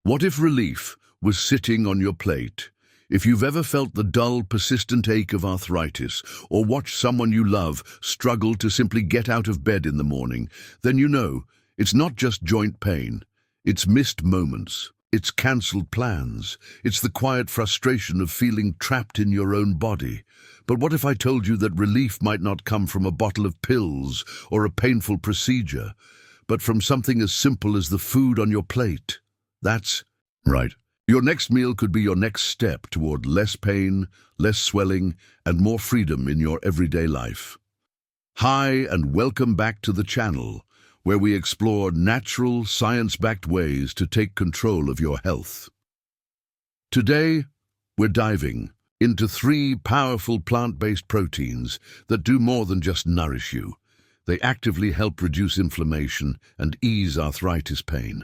What if relief was sitting on your plate? If you've ever felt the dull, persistent ache of arthritis, or watched someone you love struggle to simply get out of bed in the morning, then you know it's not just joint pain. It's missed moments. It's cancelled plans. It's the quiet frustration of feeling trapped in your own body. But what if I told you that relief might not come from a bottle of pills or a painful procedure, but from something as simple as the food on your plate? That's right. Your next meal could be your next step toward less pain, less swelling, and more freedom in your everyday life. Hi, and welcome back to the channel, where we explore natural, science-backed ways to take control of your health. Today, we're diving into 3 powerful plant-based proteins that do more than just nourish you. They actively help reduce inflammation and ease arthritis pain.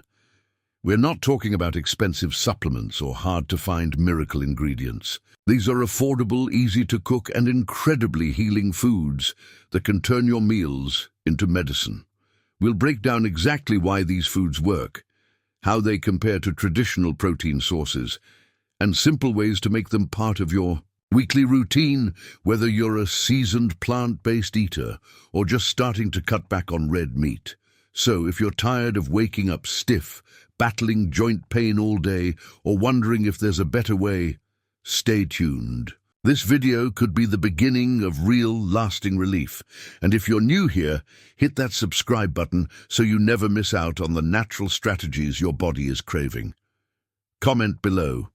We're not talking about expensive supplements or hard-to-find miracle ingredients. These are affordable, easy-to-cook, and incredibly healing foods that can turn your meals into medicine. We'll break down exactly why these foods work, how they compare to traditional protein sources, and simple ways to make them part of your weekly routine, whether you're a seasoned plant-based eater or just starting to cut back on red meat. So, if you're tired of waking up stiff, battling joint pain all day, or wondering if there's a better way, stay tuned. This video could be the beginning of real, lasting relief. And if you're new here, hit that subscribe button so you never miss out on the natural strategies your body is craving. Comment below.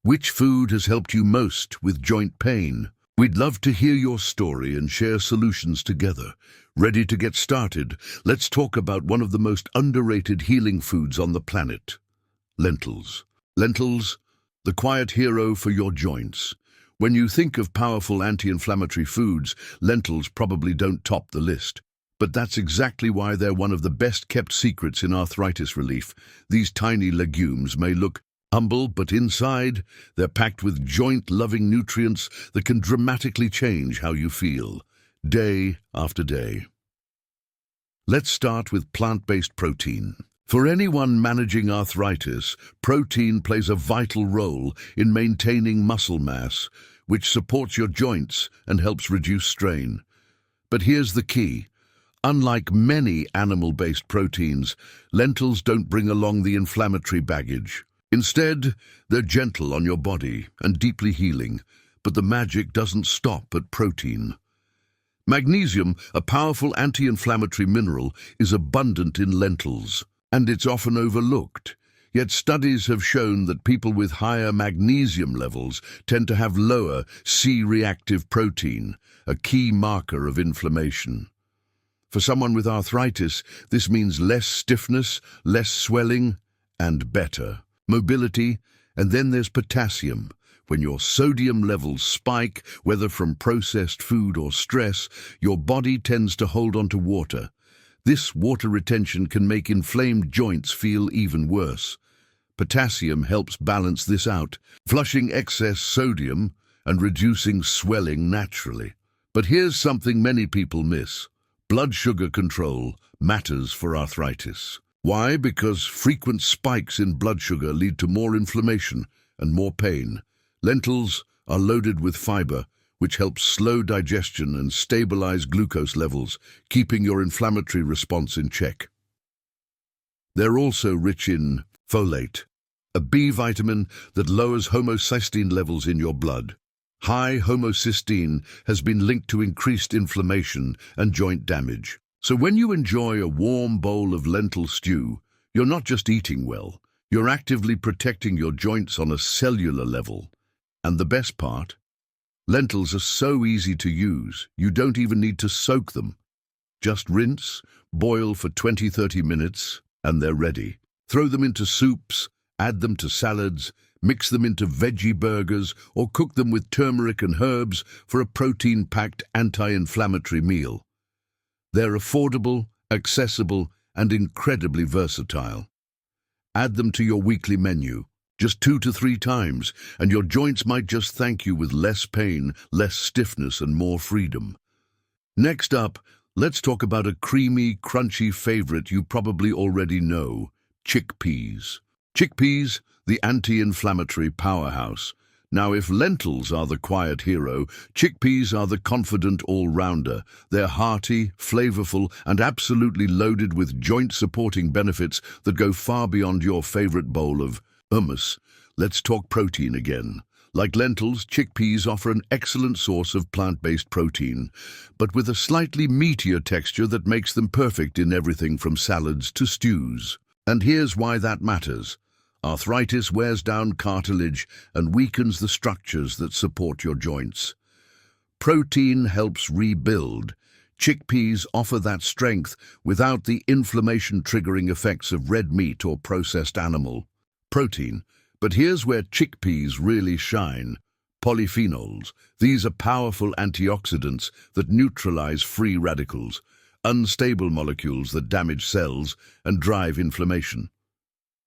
Which food has helped you most with joint pain? We'd love to hear your story and share solutions together. Ready to get started? Let's talk about one of the most underrated healing foods on the planet: lentils. Lentils, the quiet hero for your joints. When you think of powerful anti-inflammatory foods, lentils probably don't top the list. But that's exactly why they're one of the best-kept secrets in arthritis relief. These tiny legumes may look humble, but inside, they're packed with joint-loving nutrients that can dramatically change how you feel, day after day. Let's start with plant-based protein. For anyone managing arthritis, protein plays a vital role in maintaining muscle mass, which supports your joints and helps reduce strain. But here's the key. Unlike many animal-based proteins, lentils don't bring along the inflammatory baggage. Instead, they're gentle on your body and deeply healing, but the magic doesn't stop at protein. Magnesium, a powerful anti-inflammatory mineral, is abundant in lentils, and it's often overlooked. Yet studies have shown that people with higher magnesium levels tend to have lower C-reactive protein, a key marker of inflammation. For someone with arthritis, this means less stiffness, less swelling, and better mobility. And then there's potassium. When your sodium levels spike, whether from processed food or stress, your body tends to hold on to water. This water retention can make inflamed joints feel even worse. Potassium helps balance this out, flushing excess sodium and reducing swelling naturally. But here's something many people miss. Blood sugar control matters for arthritis. Why? Because frequent spikes in blood sugar lead to more inflammation and more pain. Lentils are loaded with fiber, which helps slow digestion and stabilize glucose levels, keeping your inflammatory response in check. They're also rich in folate, a B vitamin that lowers homocysteine levels in your blood. High homocysteine has been linked to increased inflammation and joint damage. So when you enjoy a warm bowl of lentil stew, you're not just eating well, you're actively protecting your joints on a cellular level. And the best part? Lentils are so easy to use, you don't even need to soak them. Just rinse, boil for 20-30 minutes, and they're ready. Throw them into soups, add them to salads, mix them into veggie burgers, or cook them with turmeric and herbs for a protein-packed anti-inflammatory meal. They're affordable, accessible, and incredibly versatile. Add them to your weekly menu, just 2 to 3 times, and your joints might just thank you with less pain, less stiffness, and more freedom. Next up, let's talk about a creamy, crunchy favorite you probably already know: chickpeas. Chickpeas, the anti-inflammatory powerhouse. Now, if lentils are the quiet hero, chickpeas are the confident all-rounder. They're hearty, flavorful, and absolutely loaded with joint-supporting benefits that go far beyond your favorite bowl of hummus. Let's talk protein again. Like lentils, chickpeas offer an excellent source of plant-based protein, but with a slightly meatier texture that makes them perfect in everything from salads to stews. And here's why that matters. Arthritis wears down cartilage and weakens the structures that support your joints. Protein helps rebuild. Chickpeas offer that strength without the inflammation-triggering effects of red meat or processed animal protein. But here's where chickpeas really shine. Polyphenols. These are powerful antioxidants that neutralize free radicals, unstable molecules that damage cells and drive inflammation.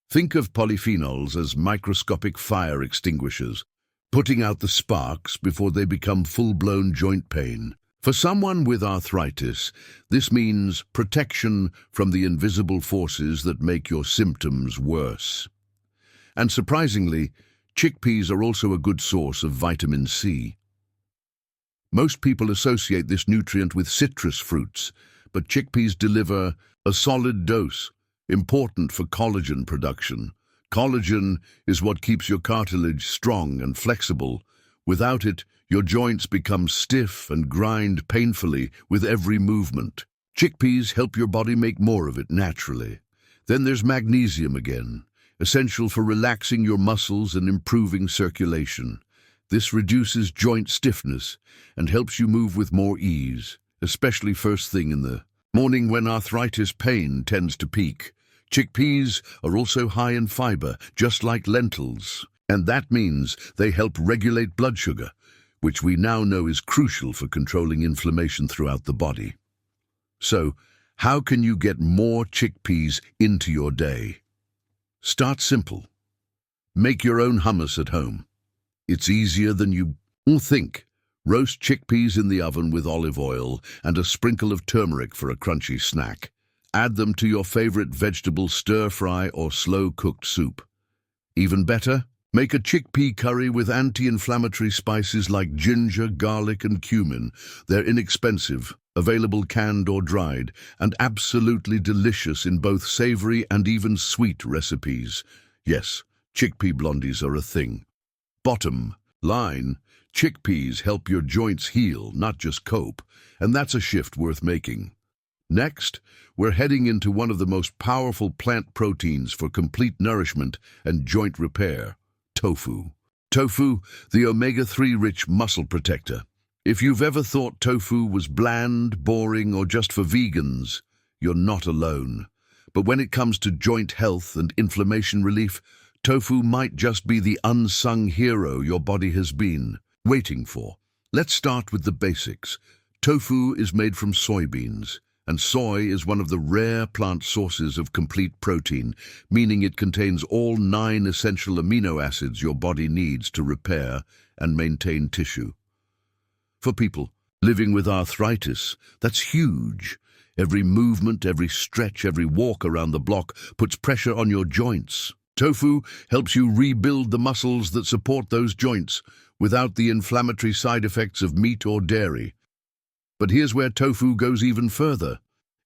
Think of polyphenols as microscopic fire extinguishers, putting out the sparks before they become full-blown joint pain. For someone with arthritis, this means protection from the invisible forces that make your symptoms worse. And surprisingly, chickpeas are also a good source of vitamin C. Most people associate this nutrient with citrus fruits, but chickpeas deliver a solid dose, important for collagen production. Collagen is what keeps your cartilage strong and flexible. Without it, your joints become stiff and grind painfully with every movement. Chickpeas help your body make more of it naturally. Then there's magnesium again, essential for relaxing your muscles and improving circulation. This reduces joint stiffness and helps you move with more ease, especially first thing in the morning when arthritis pain tends to peak. Chickpeas are also high in fiber, just like lentils, and that means they help regulate blood sugar, which we now know is crucial for controlling inflammation throughout the body. So, how can you get more chickpeas into your day? Start simple. Make your own hummus at home. It's easier than you think. Roast chickpeas in the oven with olive oil and a sprinkle of turmeric for a crunchy snack. Add them to your favorite vegetable stir-fry or slow-cooked soup. Even better, make a chickpea curry with anti-inflammatory spices like ginger, garlic, and cumin. They're inexpensive, available canned or dried, and absolutely delicious in both savory and even sweet recipes. Yes, chickpea blondies are a thing. Bottom line, chickpeas help your joints heal, not just cope, and that's a shift worth making. Next, we're heading into one of the most powerful plant proteins for complete nourishment and joint repair, tofu. Tofu, the omega-3 rich muscle protector. If you've ever thought tofu was bland, boring, or just for vegans, you're not alone. But when it comes to joint health and inflammation relief, tofu might just be the unsung hero your body has been waiting for. Let's start with the basics. Tofu is made from soybeans, and soy is one of the rare plant sources of complete protein, meaning it contains all 9 essential amino acids your body needs to repair and maintain tissue. For people living with arthritis, that's huge. Every movement, every stretch, every walk around the block puts pressure on your joints. Tofu helps you rebuild the muscles that support those joints without the inflammatory side effects of meat or dairy. But here's where tofu goes even further.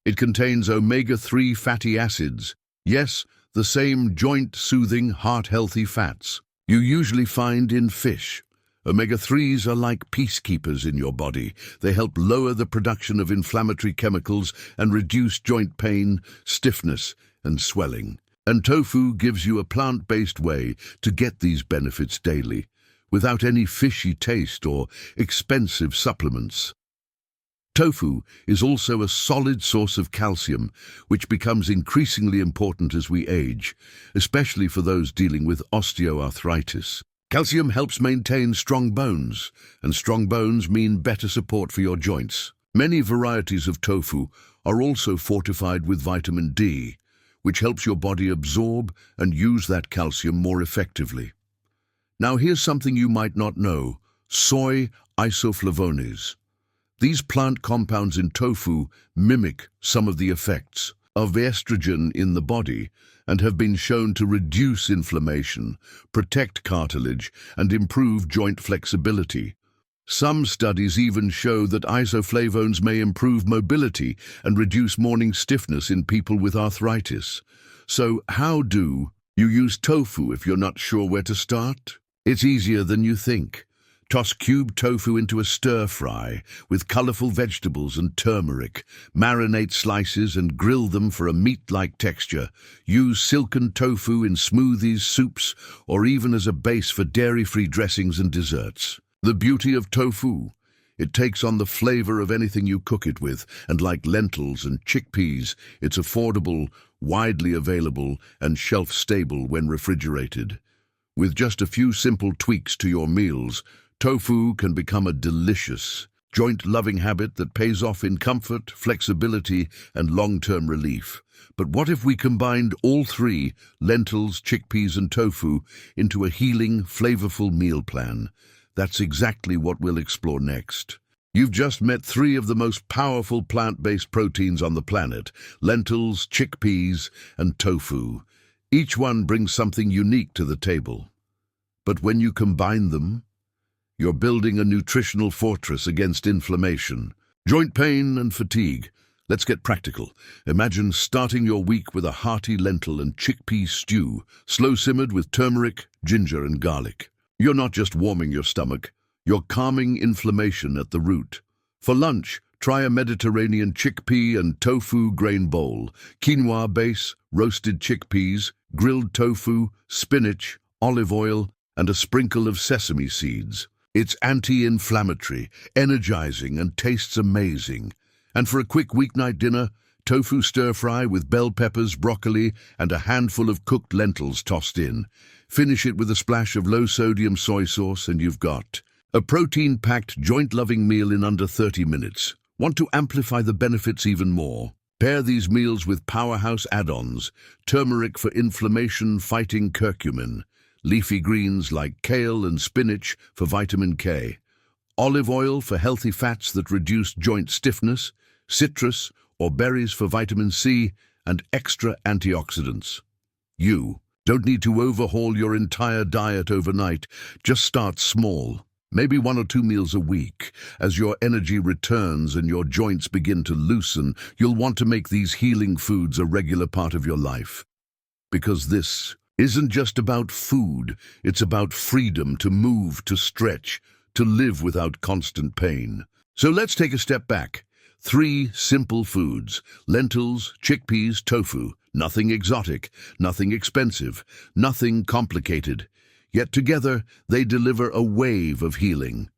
It contains omega-3 fatty acids. Yes, the same joint-soothing, heart-healthy fats you usually find in fish. Omega-3s are like peacekeepers in your body. They help lower the production of inflammatory chemicals and reduce joint pain, stiffness, and swelling. And tofu gives you a plant-based way to get these benefits daily, without any fishy taste or expensive supplements. Tofu is also a solid source of calcium, which becomes increasingly important as we age, especially for those dealing with osteoarthritis. Calcium helps maintain strong bones, and strong bones mean better support for your joints. Many varieties of tofu are also fortified with vitamin D, which helps your body absorb and use that calcium more effectively. Now here's something you might not know: soy isoflavones. These plant compounds in tofu mimic some of the effects of estrogen in the body and have been shown to reduce inflammation, protect cartilage, and improve joint flexibility. Some studies even show that isoflavones may improve mobility and reduce morning stiffness in people with arthritis. So how do you use tofu if you're not sure where to start? It's easier than you think. Toss cubed tofu into a stir-fry with colorful vegetables and turmeric. Marinate slices and grill them for a meat-like texture. Use silken tofu in smoothies, soups, or even as a base for dairy-free dressings and desserts. The beauty of tofu: it takes on the flavor of anything you cook it with, and like lentils and chickpeas, it's affordable, widely available, and shelf-stable when refrigerated. With just a few simple tweaks to your meals, tofu can become a delicious, joint-loving habit that pays off in comfort, flexibility, and long-term relief. But what if we combined all three, lentils, chickpeas, and tofu, into a healing, flavorful meal plan? That's exactly what we'll explore next. You've just met three of the most powerful plant-based proteins on the planet: lentils, chickpeas, and tofu. Each one brings something unique to the table. But when you combine them, you're building a nutritional fortress against inflammation, joint pain, and fatigue. Let's get practical. Imagine starting your week with a hearty lentil and chickpea stew, slow-simmered with turmeric, ginger, and garlic. You're not just warming your stomach, you're calming inflammation at the root. For lunch, try a Mediterranean chickpea and tofu grain bowl: quinoa base, roasted chickpeas, grilled tofu, spinach, olive oil, and a sprinkle of sesame seeds. It's anti-inflammatory, energizing, and tastes amazing. And for a quick weeknight dinner, tofu stir-fry with bell peppers, broccoli, and a handful of cooked lentils tossed in. Finish it with a splash of low-sodium soy sauce and you've got a protein-packed, joint-loving meal in under 30 minutes. Want to amplify the benefits even more? Pair these meals with powerhouse add-ons: turmeric for inflammation-fighting curcumin, leafy greens like kale and spinach for vitamin K, olive oil for healthy fats that reduce joint stiffness, citrus or berries for vitamin C, and extra antioxidants. You don't need to overhaul your entire diet overnight. Just start small, maybe 1 or 2 meals a week. As your energy returns and your joints begin to loosen, you'll want to make these healing foods a regular part of your life. Because this isn't just about food, it's about freedom to move, to stretch, to live without constant pain. So let's take a step back. 3 simple foods: lentils, chickpeas, tofu. Nothing exotic, nothing expensive, nothing complicated. Yet together, they deliver a wave of healing.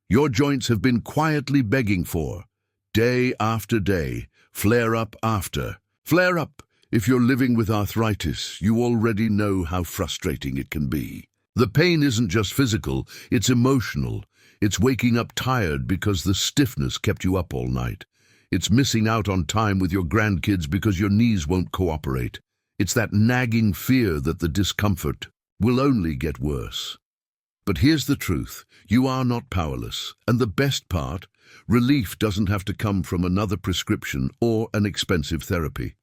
Your joints have been quietly begging for, day after day, flare up after. Flare up. If you're living with arthritis, you already know how frustrating it can be. The pain isn't just physical, it's emotional. It's waking up tired because the stiffness kept you up all night. It's missing out on time with your grandkids because your knees won't cooperate. It's that nagging fear that the discomfort will only get worse. But here's the truth: you are not powerless. And the best part, relief doesn't have to come from another prescription or an expensive therapy.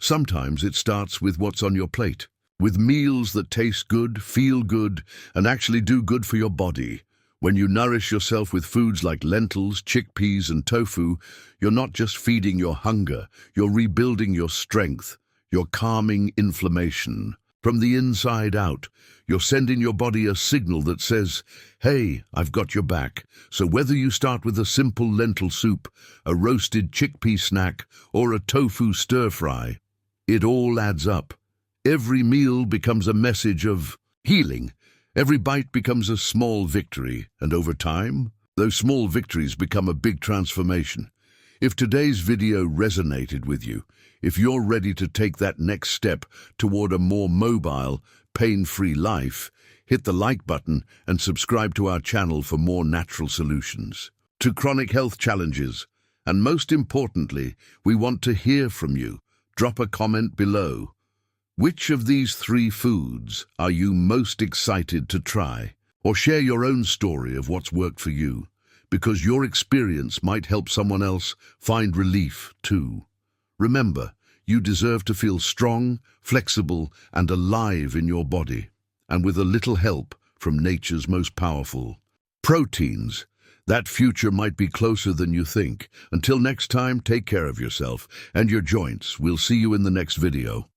Sometimes it starts with what's on your plate, with meals that taste good, feel good, and actually do good for your body. When you nourish yourself with foods like lentils, chickpeas, and tofu, you're not just feeding your hunger, you're rebuilding your strength, you're calming inflammation. From the inside out, you're sending your body a signal that says, "Hey, I've got your back." So whether you start with a simple lentil soup, a roasted chickpea snack, or a tofu stir-fry, it all adds up. Every meal becomes a message of healing. Every bite becomes a small victory, and over time, those small victories become a big transformation. If today's video resonated with you, if you're ready to take that next step toward a more mobile, pain-free life, hit the like button and subscribe to our channel for more natural solutions to chronic health challenges. And most importantly, we want to hear from you. Drop a comment below. Which of these 3 foods are you most excited to try? Or share your own story of what's worked for you, because your experience might help someone else find relief too. Remember, You deserve to feel strong, flexible, and alive in your body, and with a little help from nature's most powerful. Proteins. That future might be closer than you think. Until next time, take care of yourself and your joints. We'll see you in the next video.